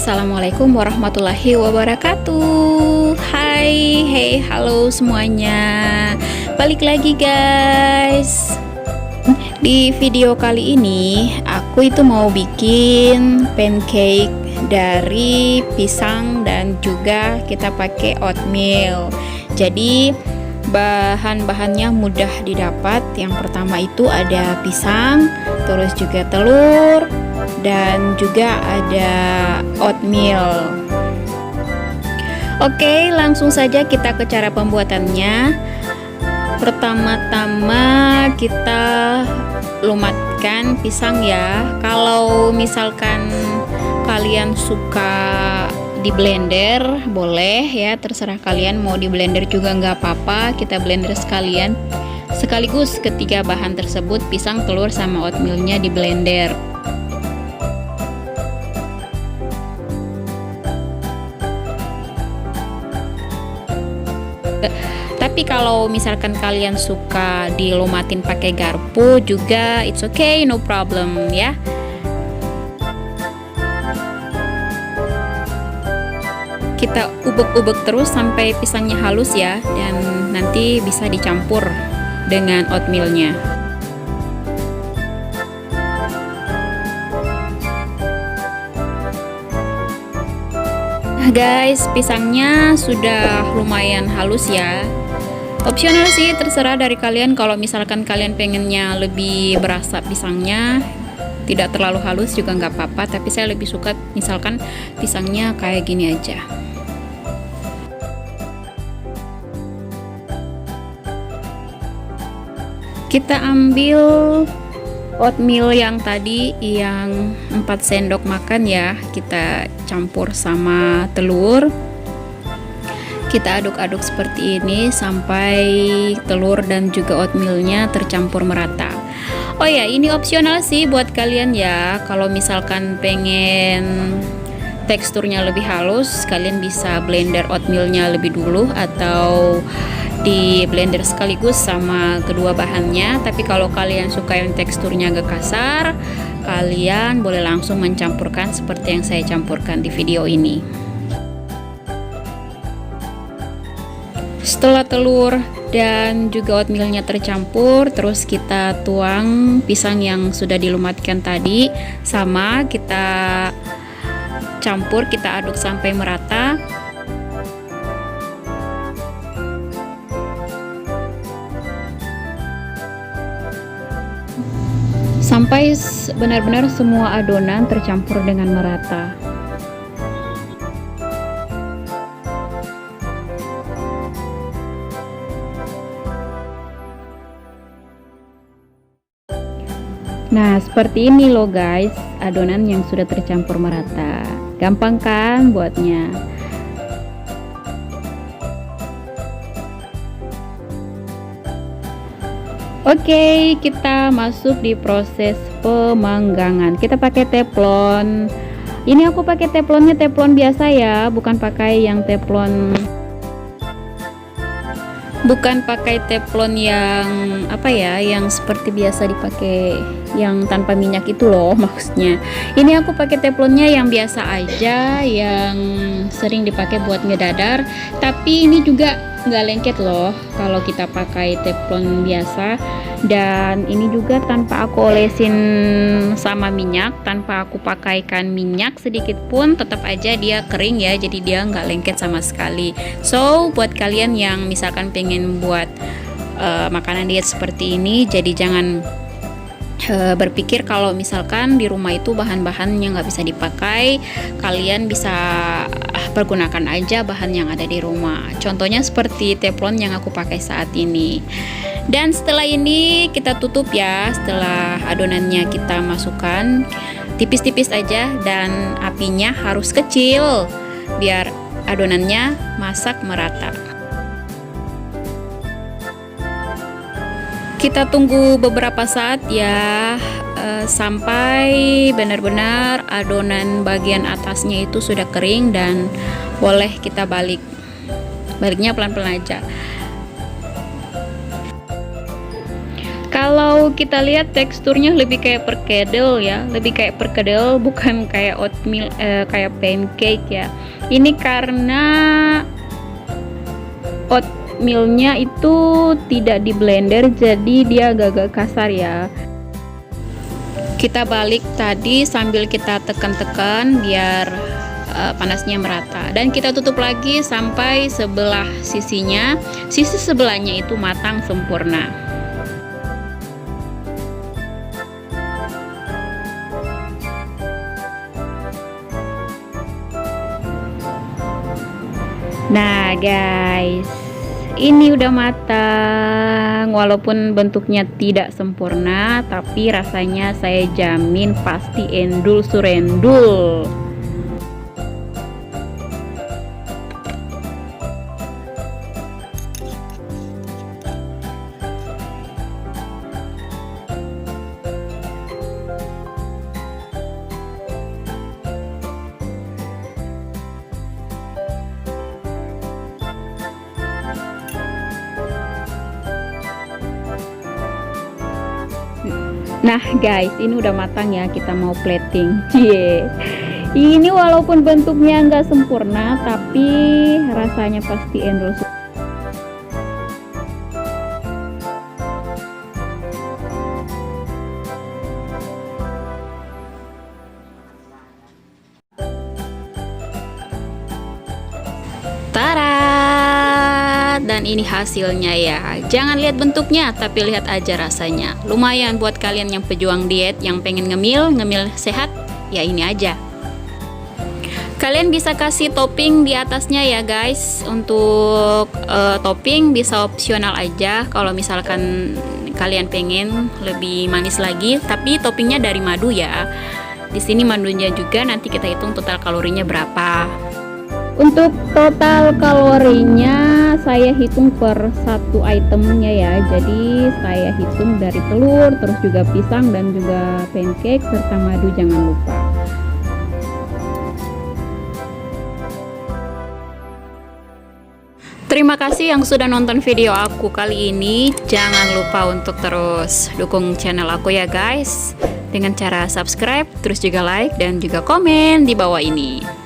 Assalamualaikum warahmatullahi wabarakatuh. Hai, hey, halo semuanya. Balik lagi guys. Di video kali ini aku itu mau bikin pancake dari pisang dan juga kita pakai oatmeal. Jadi bahan-bahannya mudah didapat. Yang pertama itu ada pisang, terus juga telur, dan juga ada oatmeal. Oke, langsung saja kita ke cara pembuatannya. Pertama-tama kita lumatkan pisang ya. Kalau misalkan kalian suka di blender boleh ya, terserah kalian. Mau di blender juga nggak apa-apa, kita blender sekaligus ketiga bahan tersebut, pisang, telur, sama oatmealnya di blender. Tapi kalau misalkan kalian suka dilumatin pakai garpu juga it's okay, no problem ya. Kita ubek-ubek terus sampai pisangnya halus ya, dan nanti bisa dicampur dengan oatmealnya. Nah guys, pisangnya sudah lumayan halus ya. Opsional sih, terserah dari kalian. Kalau misalkan kalian pengennya lebih berasa pisangnya, tidak terlalu halus juga nggak apa-apa. Tapi saya lebih suka misalkan pisangnya kayak gini aja. Kita ambil oatmeal yang tadi yang 4 sendok makan ya, kita campur sama telur. Kita aduk-aduk seperti ini sampai telur dan juga oatmealnya tercampur merata. Oh ya, ini opsional sih buat kalian ya. Kalau misalkan pengen teksturnya lebih halus, kalian bisa blender oatmealnya lebih dulu atau di blender sekaligus sama kedua bahannya. Tapi kalau kalian suka yang teksturnya agak kasar, kalian boleh langsung mencampurkan seperti yang saya campurkan di video ini. Setelah telur dan juga oatmealnya tercampur, terus kita tuang pisang yang sudah dilumatkan tadi, sama kita campur, kita aduk sampai merata. Sampai benar-benar semua adonan tercampur dengan merata. Nah, seperti ini loh guys, adonan yang sudah tercampur merata. Gampang kan buatnya? Oke, kita masuk di proses pemanggangan. Kita pakai teflon. Ini aku pakai teflonnya teflon biasa ya, bukan pakai yang teflon yang apa ya, yang seperti biasa dipakai yang tanpa minyak itu loh maksudnya. Ini aku pakai teflonnya yang biasa aja, yang sering dipakai buat ngedadar. Tapi ini juga nggak lengket loh kalau kita pakai teflon biasa. Dan ini juga tanpa aku olesin sama minyak, tanpa aku pakaikan minyak sedikit pun, tetap aja dia kering ya, jadi dia nggak lengket sama sekali. So buat kalian yang misalkan pengen buat makanan diet seperti ini, jadi jangan berpikir kalau misalkan di rumah itu bahan-bahan yang nggak bisa dipakai. Kalian bisa pergunakan aja bahan yang ada di rumah. Contohnya seperti teflon yang aku pakai saat ini. Dan setelah ini kita tutup ya. Setelah adonannya kita masukkan tipis-tipis aja, dan apinya harus kecil biar adonannya masak merata. Kita tunggu beberapa saat ya, sampai benar-benar adonan bagian atasnya itu sudah kering, dan boleh kita baliknya pelan-pelan aja. Kalau kita lihat teksturnya lebih kayak perkedel ya, lebih kayak perkedel, bukan kayak oatmeal, kayak pancake ya. Ini karena oatmealnya itu tidak di blender, jadi dia agak-agak kasar ya. Kita balik tadi sambil kita tekan-tekan biar panasnya merata, dan kita tutup lagi sampai sebelah sisinya, sisi sebelahnya itu matang sempurna. Nah guys, ini udah matang. Walaupun bentuknya tidak sempurna, tapi rasanya saya jamin pasti endul surendul. Nah guys, ini udah matang ya, kita mau plating. Cie, ini walaupun bentuknya nggak sempurna, tapi rasanya pasti endul. Tada! Dan ini hasilnya ya. Jangan lihat bentuknya, tapi lihat aja rasanya. Lumayan buat kalian yang pejuang diet, yang pengen ngemil sehat, ya ini aja. Kalian bisa kasih topping di atasnya ya guys. Untuk topping bisa opsional aja kalau misalkan kalian pengen lebih manis lagi, tapi toppingnya dari madu ya. Di sini madunya juga, nanti kita hitung total kalorinya berapa. Untuk total kalorinya saya hitung per satu itemnya ya. Jadi saya hitung dari telur, terus juga pisang dan juga pancake serta madu, jangan lupa. Terima kasih yang sudah nonton video aku kali ini. Jangan lupa untuk terus dukung channel aku ya guys, dengan cara subscribe, terus juga like dan juga komen di bawah ini.